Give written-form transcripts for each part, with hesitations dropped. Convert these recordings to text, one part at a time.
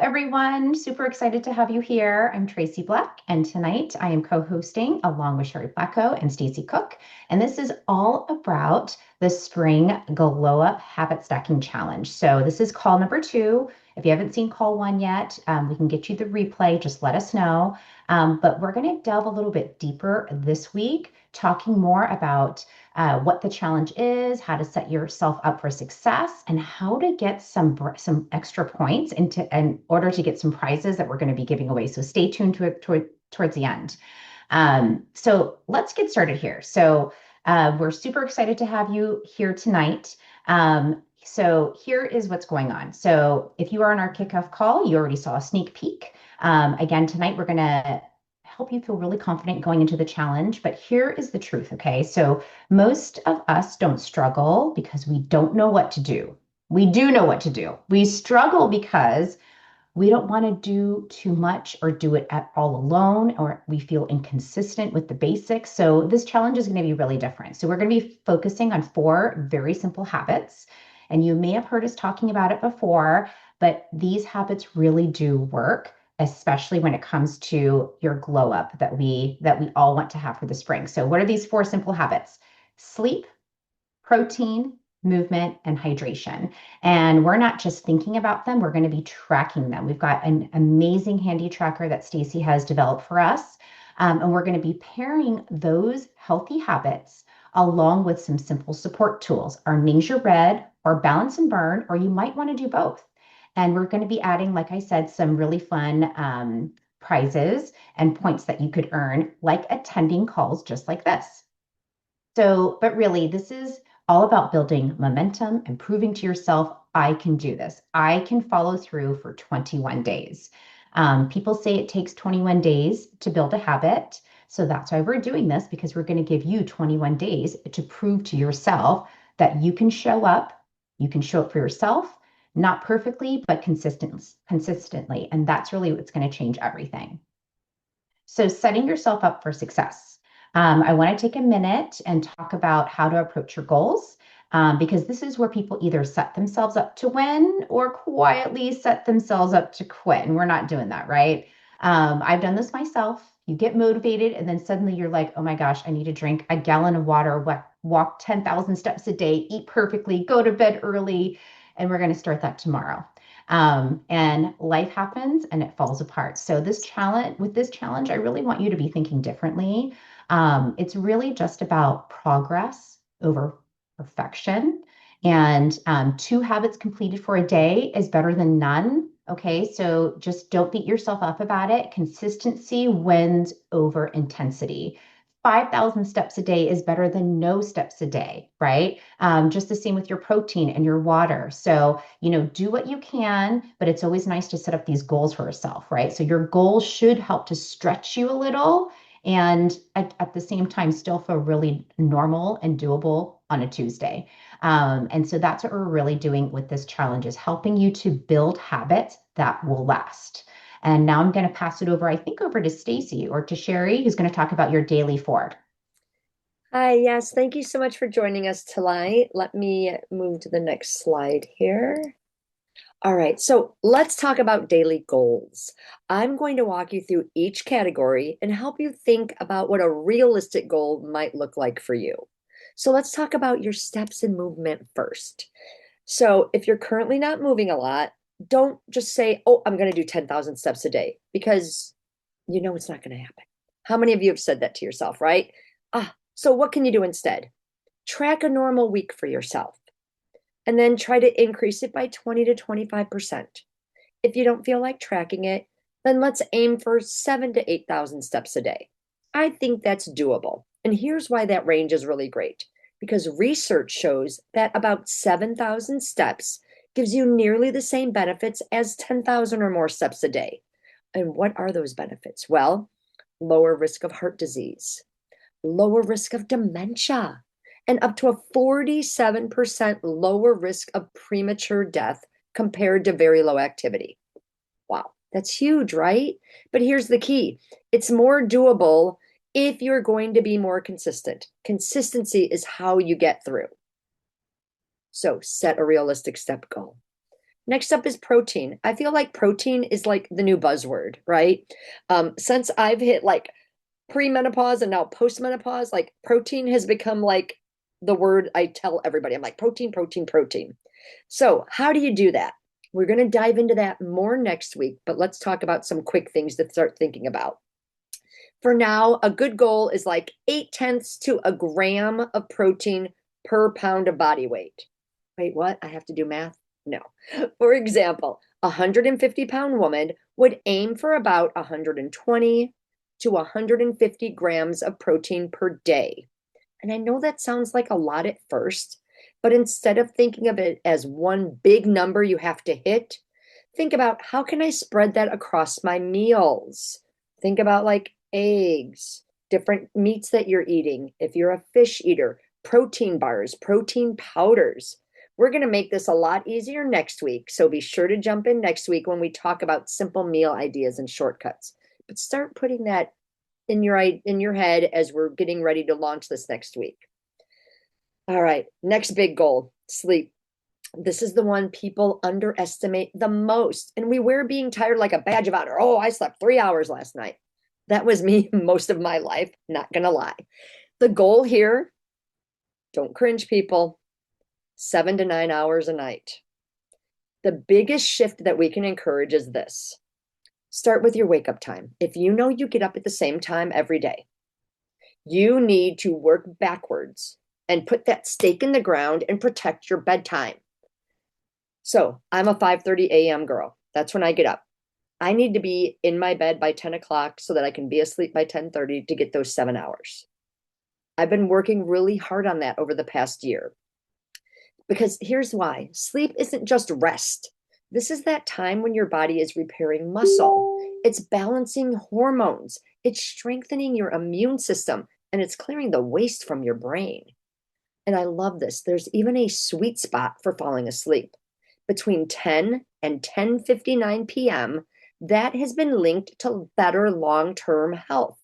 everyone. Super excited to have you here. I'm Tracy Black, and tonight I am co-hosting along with Sherry Blacko and Stacy Cook. And this is all about the Spring Glow Up Habit Stacking Challenge. So this is call number two. If you haven't seen call one yet, we can get you the replay. Just let us know. But we're going to delve a little bit deeper this week, talking more about what the challenge is, how to set yourself up for success, and how to get some extra points in order to get some prizes that we're going to be giving away. So stay tuned towards the end. So let's get started here. So we're super excited to have you here tonight. So here is what's going on. So if you are on our kickoff call, you already saw a sneak peek. Again, tonight we're going to help you feel really confident going into the challenge. But here is the truth, okay? So most of us don't struggle because we don't know what to do. We do know what to do. We struggle because we don't want to do too much or do it at all alone, or we feel inconsistent with the basics. So this challenge is going to be really different. So we're going to be focusing on four very simple habits. And you may have heard us talking about it before, but these habits really do work, especially when it comes to your glow up that we all want to have for the spring. So what are these four simple habits? Sleep, protein, movement, and hydration. And we're not just thinking about them, we're going to be tracking them. We've got an amazing handy tracker that Stacy has developed for us. And we're going to be pairing those healthy habits along with some simple support tools, our Ningxia Red or Balance and Burn, or you might want to do both. And we're going to be adding, like I said, some really fun prizes and points that you could earn, like attending calls just like this. So, but really, this is all about building momentum and proving to yourself, I can do this. I can follow through for 21 days. People say it takes 21 days to build a habit. So that's why we're doing this, because we're going to give you 21 days to prove to yourself that you can show up. You can show up for yourself, not perfectly, but consistently. And that's really what's going to change everything. So setting yourself up for success. I want to take a minute and talk about how to approach your goals, because this is where people either set themselves up to win or quietly set themselves up to quit. And we're not doing that, right? I've done this myself. You get motivated, and then suddenly you're like, oh my gosh, I need to drink a gallon of water, walk 10,000 steps a day, eat perfectly, go to bed early, and we're going to start that tomorrow. And life happens and it falls apart. So with this challenge, I really want you to be thinking differently. It's really just about progress over perfection. And two habits completed for a day is better than none. Okay, so just don't beat yourself up about it. Consistency wins over intensity. 5,000 steps a day is better than no steps a day, right? Just the same with your protein and your water. So, do what you can, but it's always nice to set up these goals for yourself, right? So your goals should help to stretch you a little and at the same time still feel really normal and doable on a Tuesday. And so that's what we're really doing with this challenge, is helping you to build habits that will last. And now I'm going to pass it over, I think, over to Stacy or to Sherry, who's going to talk about your daily four. Hi, yes, thank you so much for joining us tonight. Let me move to the next slide here. All right, so let's talk about daily goals. I'm going to walk you through each category and help you think about what a realistic goal might look like for you. So let's talk about your steps and movement first. So if you're currently not moving a lot, don't just say, oh, I'm going to do 10,000 steps a day, because you know it's not going to happen. How many of you have said that to yourself, right? So what can you do instead? Track a normal week for yourself and then try to increase it by 20 to 25%. If you don't feel like tracking it, then let's aim for 7 to 8,000 steps a day. I think that's doable. And here's why that range is really great. Because research shows that about 7,000 steps gives you nearly the same benefits as 10,000 or more steps a day. And what are those benefits? Well, lower risk of heart disease, lower risk of dementia, and up to a 47% lower risk of premature death compared to very low activity. Wow, that's huge, right? But here's the key. It's more doable if you're going to be more consistent. Consistency is how you get through. So set a realistic step goal. Next up is protein. I feel like protein is like the new buzzword, right? Since I've hit like premenopause and now postmenopause, like protein has become like the word I tell everybody. I'm like, protein, protein, protein. So, how do you do that? We're going to dive into that more next week, but let's talk about some quick things to start thinking about. For now, a good goal is like 8/10 to a gram of protein per pound of body weight. Wait, what? I have to do math? No. For example, a 150-pound woman would aim for about 120 to 150 grams of protein per day. And I know that sounds like a lot at first, but instead of thinking of it as one big number you have to hit, think about how can I spread that across my meals? Think about like eggs, different meats that you're eating. If you're a fish eater, protein bars, protein powders. We're going to make this a lot easier next week. So be sure to jump in next week when we talk about simple meal ideas and shortcuts. But start putting that in your head as we're getting ready to launch this next week. All right, next big goal, sleep. This is the one people underestimate the most. And we wear being tired like a badge of honor. Oh, I slept 3 hours last night. That was me most of my life, not gonna lie. The goal here, don't cringe, people, 7 to 9 hours a night. The biggest shift that we can encourage is this. Start with your wake up time. If you know you get up at the same time every day, you need to work backwards and put that stake in the ground and protect your bedtime. So I'm a 5:30 a.m. girl. That's when I get up. I need to be in my bed by 10 o'clock so that I can be asleep by 10:30 to get those 7 hours. I've been working really hard on that over the past year. Because here's why. Sleep isn't just rest. This is that time when your body is repairing muscle. It's balancing hormones. It's strengthening your immune system, and it's clearing the waste from your brain. And I love this. There's even a sweet spot for falling asleep. Between 10 and 10:59 p.m., that has been linked to better long-term health.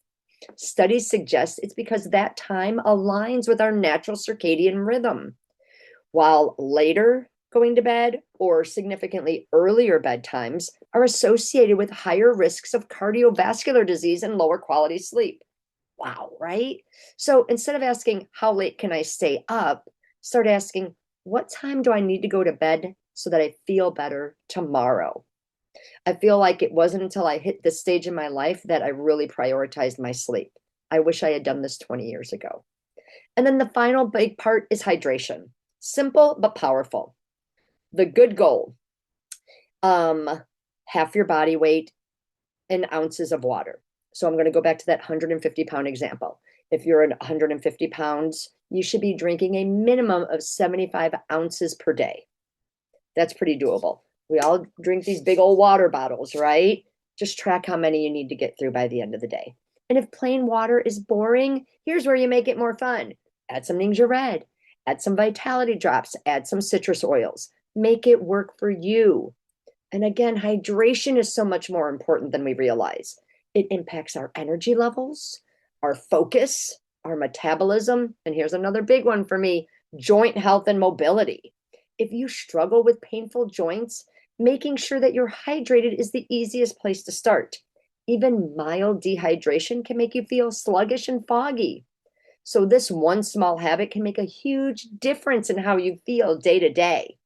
Studies suggest it's because that time aligns with our natural circadian rhythm. While later going to bed or significantly earlier bedtimes are associated with higher risks of cardiovascular disease and lower quality sleep. Wow, right? So instead of asking, how late can I stay up? Start asking, what time do I need to go to bed so that I feel better tomorrow? I feel like it wasn't until I hit this stage in my life that I really prioritized my sleep. I wish I had done this 20 years ago. And then the final big part is hydration. Simple but powerful. The good goal, half your body weight in ounces of water. So I'm going to go back to that 150-pound example. If you're at 150 pounds, you should be drinking a minimum of 75 ounces per day. That's pretty doable. We all drink these big old water bottles, right? Just track how many you need to get through by the end of the day. And if plain water is boring, here's where you make it more fun. Add some Ningxia Red, add some Vitality Drops, add some citrus oils. Make it work for you. And again, hydration is so much more important than we realize. It impacts our energy levels, our focus, our metabolism, and here's another big one for me, joint health and mobility. If you struggle with painful joints, making sure that you're hydrated is the easiest place to start. Even mild dehydration can make you feel sluggish and foggy. So this one small habit can make a huge difference in how you feel day to day.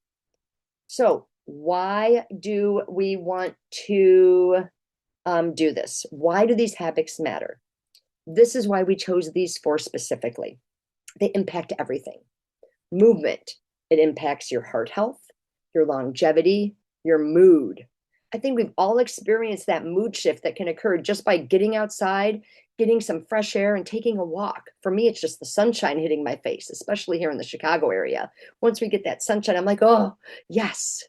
So why do we want to do this? Why do these habits matter? This is why we chose these four specifically. They impact everything. Movement, it impacts your heart health, your longevity, your mood. I think we've all experienced that mood shift that can occur just by getting outside, getting some fresh air, and taking a walk. For me, it's just the sunshine hitting my face, especially here in the Chicago area. Once we get that sunshine, I'm like, oh, yes.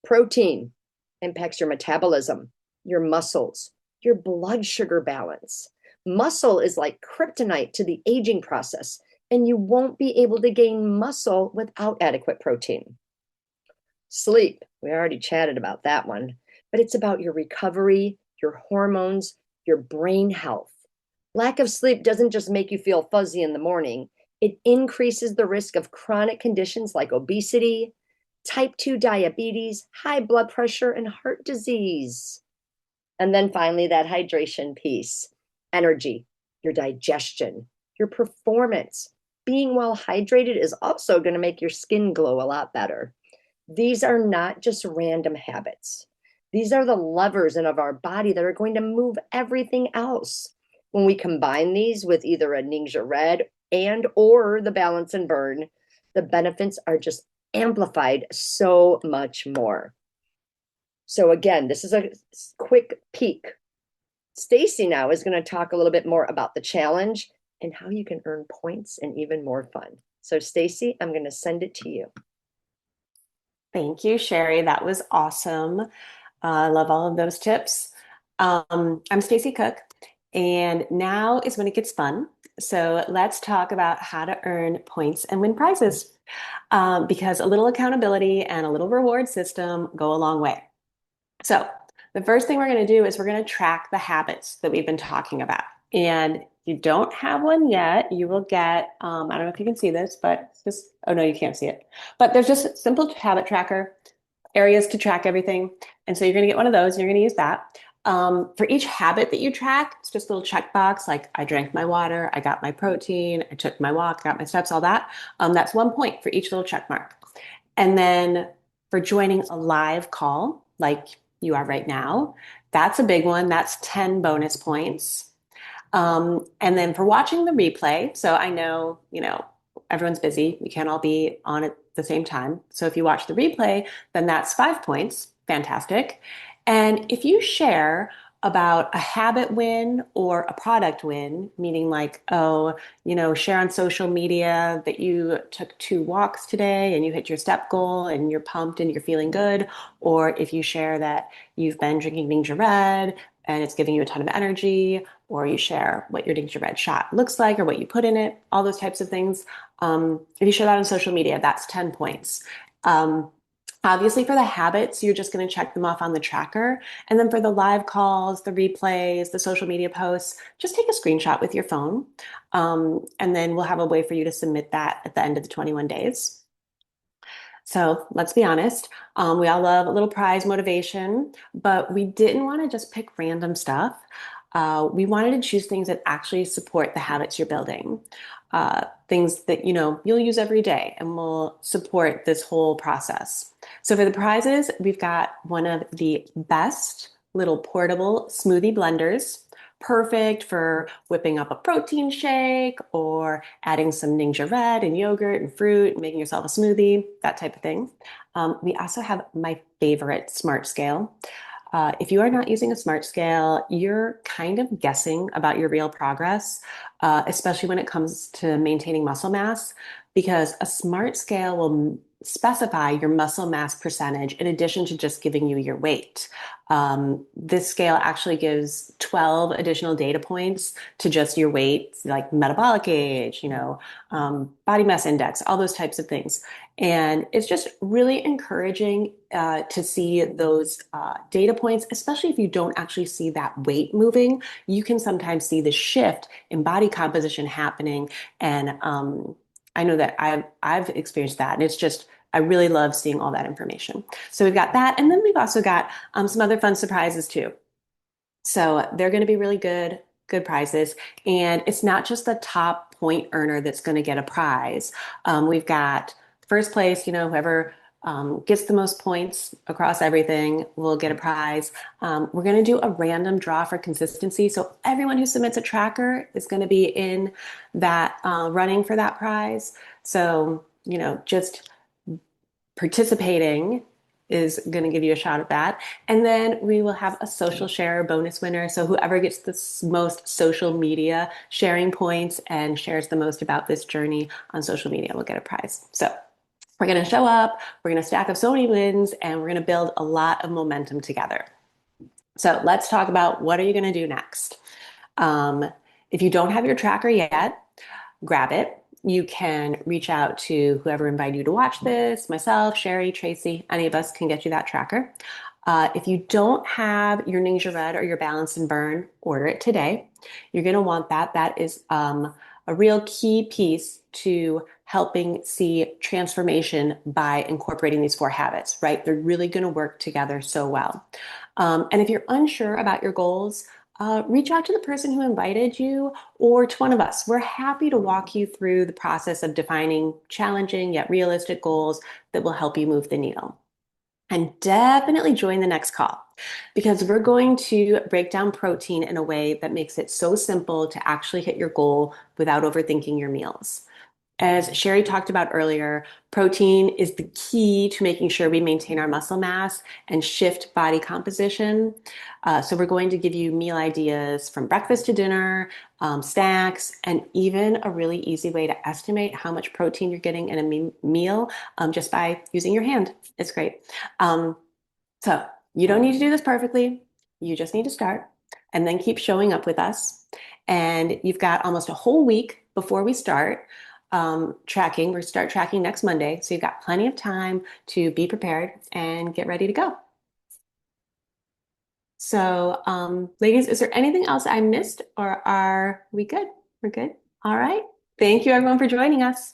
Protein impacts your metabolism, your muscles, your blood sugar balance. Muscle is like kryptonite to the aging process, and you won't be able to gain muscle without adequate protein. Sleep, we already chatted about that one, but it's about your recovery, your hormones, your brain health. Lack of sleep doesn't just make you feel fuzzy in the morning, it increases the risk of chronic conditions like obesity, type 2 diabetes, high blood pressure, and heart disease. And then finally, that hydration piece, energy, your digestion, your performance. Being well hydrated is also going to make your skin glow a lot better. These are not just random habits. These are the levers in of our body that are going to move everything else. When we combine these with either a Ningxia Red and or the Balance and Burn, the benefits are just amplified so much more. So again, this is a quick peek. Stacy now is going to talk a little bit more about the challenge and how you can earn points and even more fun. So Stacy, I'm going to send it to you. Thank you, Sherry. That was awesome. I love all of those tips. I'm Stacy Cook, and now is when it gets fun. So let's talk about how to earn points and win prizes. Because a little accountability and a little reward system go a long way. So the first thing we're going to do is we're going to track the habits that we've been talking about. And if you don't have one yet, you will get, I don't know if you can see this, but just, oh no, you can't see it. But there's just a simple habit tracker, areas to track everything. And so you're going to get one of those and you're going to use that. For each habit that you track, it's just a little checkbox like I drank my water, I got my protein, I took my walk, got my steps, all that. That's 1 point for each little check mark. And then for joining a live call, like you are right now, that's a big one. That's 10 bonus points. And then for watching the replay, so I know, everyone's busy. We can't all be on at the same time. So if you watch the replay, then that's 5 points. Fantastic. And if you share about a habit win or a product win, meaning like, share on social media that you took 2 walks today and you hit your step goal and you're pumped and you're feeling good. Or if you share that you've been drinking Ningxia Red and it's giving you a ton of energy, or you share what your Ningxia Red shot looks like or what you put in it, all those types of things. If you share that on social media, that's 10 points. Obviously, for the habits, you're just going to check them off on the tracker. And then for the live calls, the replays, the social media posts, just take a screenshot with your phone. And then we'll have a way for you to submit that at the end of the 21 days. So let's be honest, we all love a little prize motivation, but we didn't want to just pick random stuff. We wanted to choose things that actually support the habits you're building. Things that you'll use every day and will support this whole process. So for the prizes, we've got one of the best little portable smoothie blenders, perfect for whipping up a protein shake or adding some Ningxia Red and yogurt and fruit, and making yourself a smoothie, that type of thing. We also have my favorite Smart Scale. If you are not using a Smart Scale, you're kind of guessing about your real progress, especially when it comes to maintaining muscle mass, because a Smart Scale will specify your muscle mass percentage in addition to just giving you your weight. This scale actually gives 12 additional data points to just your weight, like metabolic age, body mass index, all those types of things. And it's just really encouraging to see those data points, especially if you don't actually see that weight moving. You can sometimes see the shift in body composition happening. And I know that I've experienced that. And it's just, I really love seeing all that information. So we've got that. And then we've also got some other fun surprises too. So they're going to be really good prizes. And it's not just the top point earner that's going to get a prize. We've got first place, whoever gets the most points across everything will get a prize. We're going to do a random draw for consistency. So everyone who submits a tracker is going to be in that running for that prize. So, just participating is going to give you a shot at that. And then we will have a social share bonus winner. So whoever gets the most social media sharing points and shares the most about this journey on social media will get a prize. So we're going to show up, we're going to stack up so many wins, and we're going to build a lot of momentum together. So let's talk about what are you going to do next? If you don't have your tracker yet, grab it. You can reach out to whoever invited you to watch this, myself, Sherry, Tracy, any of us can get you that tracker. If you don't have your Ningxia Red or your Balance and Burn, order it today. You're going to want that. That is a real key piece to helping see transformation by incorporating these four habits, right? They're really going to work together so well. And if you're unsure about your goals, reach out to the person who invited you or to one of us. We're happy to walk you through the process of defining challenging yet realistic goals that will help you move the needle. And definitely join the next call because we're going to break down protein in a way that makes it so simple to actually hit your goal without overthinking your meals. As Sherry talked about earlier, protein is the key to making sure we maintain our muscle mass and shift body composition. So we're going to give you meal ideas from breakfast to dinner, snacks, and even a really easy way to estimate how much protein you're getting in a meal just by using your hand. It's great. Um, so you don't need to do this perfectly. You just need to start and then keep showing up with us. And you've got almost a whole week before we start tracking. We start tracking next Monday. So you've got plenty of time to be prepared and get ready to go. So, ladies, is there anything else I missed or are we good? We're good. All right. Thank you everyone for joining us.